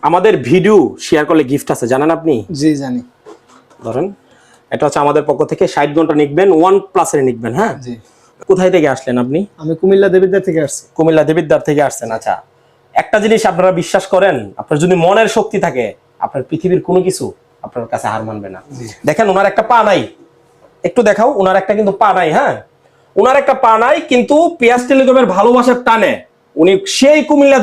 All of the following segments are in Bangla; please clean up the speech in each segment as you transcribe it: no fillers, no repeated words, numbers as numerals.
আমাদের ভিডিও শেয়ার করলে গিফট আছে, জানেন আপনি? জি জানি। ধরেন এটা হচ্ছে আমাদের পক্ষ থেকে 60 ঘন্টা নিকবেন, OnePlus এর নিকবেন। হ্যাঁ, জি। কোথায় থেকে আসলেন আপনি? আমি কুমিল্লা দেবিদ্বার থেকে আসছি। কুমিল্লা দেবিদ্বার থেকে আসছেন। আচ্ছা, একটা জিনিস আপনারা বিশ্বাস করেন, আপনার যদি মনের শক্তি থাকে, আপনার পৃথিবীর কোনো কিছু আপনার কাছে হার মানবে না। দেখেন ওনার একটা পা নাই, একটু দেখাও, ওনার একটা কিন্তু পা নাই। হ্যাঁ, ওনার একটা পা নাই, কিন্তু পিয়াস টেলিকমের ভালোবাসার টানে উনি সেই কুমিল্লা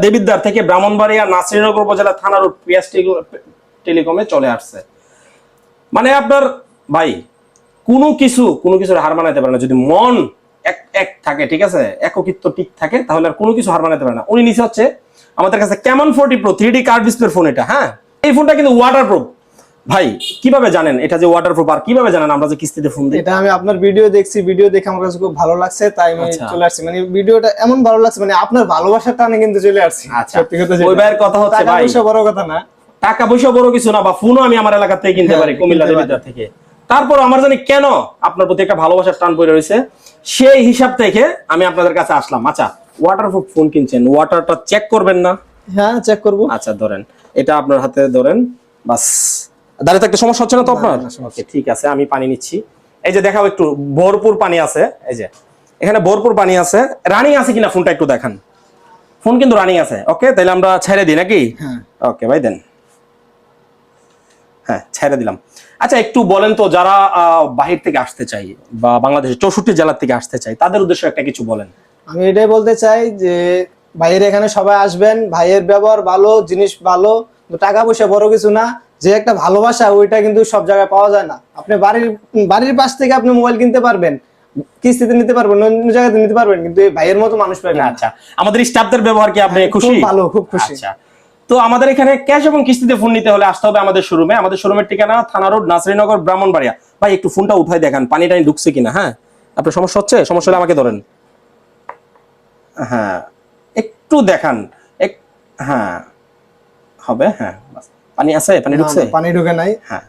দেবিদ্বার থেকে ব্রাহ্মণবাড়িয়া নাসিরনগর উপজেলা থানার পিয়াস টেলিকমে চলে আসছে। মানে আপনার ভাই কোনো কিছুর হার মানাইতে পারে না, যদি মন এক থাকে, ঠিক আছে, এককিত্ব ঠিক থাকে, তাহলে আর কোনো কিছু হার মানাইতে পারে না। উনি নিচে হচ্ছে আমাদের কাছে Camon 40 Pro 3D curve display phone. এটা হ্যাঁ, এই ফোনটা কিন্তু ওয়াটারপ্রুফ। ভাই কিভাবে জানেন এটা যে ওয়াটারপ্রুফ, আর কিভাবে জানেন আমরা যে কিস্তিতে ফোন দিই? এটা আমি আপনার ভিডিও দেখছি, ভিডিও দেখে আমার কাছে খুব ভালো লাগছে, তাই আমি চলে আসছি। মানে ভিডিওটা এমন ভালো লাগছে, মানে আপনার ভালোবাসার টানে কিন্তু চলে আসছি। সত্যি কথা, ওই ভাইয়ের কথা হচ্ছে ভাই, টাকা পয়সা বড় কথা না, টাকা পয়সা বড় কিছু না, বা ফোনও আমি আমার এলাকা থেকে কিনতে পারি, কুমিল্লা দেবিদ্বার থেকে। তারপর আমার জানি কেন আপনার প্রতি একটা ভালোবাসার টান পড়ে রয়েছে, সেই হিসাব থেকে আমি আপনাদের কাছে আসলাম। আচ্ছা, ওয়াটারপ্রুফ ফোন কিনছেন, ওয়াটারটা চেক করবেন না? হ্যাঁ চেক করব। আচ্ছা ধরেন, এটা আপনার হাতে ধরেন, বাস। দাঁড়িয়ে থাকতে সমস্যা হচ্ছে না তো আপনার? ওকে ঠিক আছে, আমি পানি নিচ্ছি। এই যে দেখাও একটু, ভরপুর পানি আছে। এই যে এখানে ভরপুর পানি আছে। রানিং আছে কিনা ফোনটা একটু দেখান। ফোন কিন্তু রানিং আছে। ওকে, তাহলে আমরা ছেড়ে দিই নাকি? হ্যাঁ ওকে ভাই, দেন। হ্যাঁ, ছেড়ে দিলাম। আচ্ছা, একটু বলেন তো, যারা বাহির থেকে আসতে চাই বা বাংলাদেশের 64 জেলার থেকে আসতে চাই, তাদের উদ্দেশ্যে একটা কিছু বলেন। আমি এটাই বলতে চাই যে ভাইয়ের এখানে সবাই আসবেন, ভাইয়ের ব্যবহার ভালো, জিনিস ভালো, টাকা পয়সা বড় কিছু না, যে একটা ভালোবাসা ওইটা কিন্তু সব জায়গায় পাওয়া যায় না। আপনি বাড়ির পাশ থেকে আপনি মোবাইল কিনতে পারবেন, কিস্তিতে নিতে পারবেন, অন্য জায়গাতে নিতে পারবেন, কিন্তু এই ভাইয়ের মতো মানুষ পাবেন। আচ্ছা, আমাদের স্টাফদের ব্যবহার কি আপনি খুশি? খুব ভালো, খুব খুশি। আচ্ছা, তো আমাদের এখানে ক্যাশ এবং কিস্তিতে ফোন নিতে হলে আসতে হবে আমাদের শোরুমে। আমাদের শোরুমের ঠিকানা থানা রোড, নাসিরনগর, ব্রাহ্মণবাড়িয়া। ভাই একটু ফোনটা উঠাই দেখান, পানি টানি ঢুকছে কিনা। হ্যাঁ, আপনার সমস্যা হচ্ছে? সমস্যা হলে আমাকে ধরেন। হ্যাঁ, একটু দেখান। হ্যাঁ হবে। হ্যাঁ, পানি আছে, পানি ঢুকছে? পানি ঢুকে নাই। হ্যাঁ,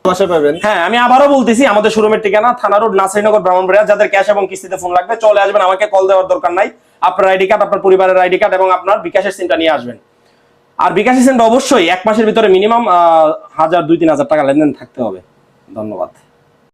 বাসা পাবেন। হ্যাঁ, আমি আবারও বলতেছি, আমাদের শোরুমের ঠিকানা থানা রোড, নাসিরনগর, ব্রাহ্মণবাড়িয়া। যাদের ক্যাশ এবং কিস্তিতে ফোন লাগবে চলে আসবেন, আমাকে কল দেওয়ার দরকার নাই। আপনার আইডি কার্ড, আপনার পরিবারের আইডি কার্ড এবং আপনার বিকাশের সিমটা নিয়ে আসবেন। আর বিকাশের সিমটা অবশ্যই 1 মাসের ভিতরে মিনিমাম 1000, 2000, 3000 টাকা লেনদেন থাকতে হবে। ধন্যবাদ।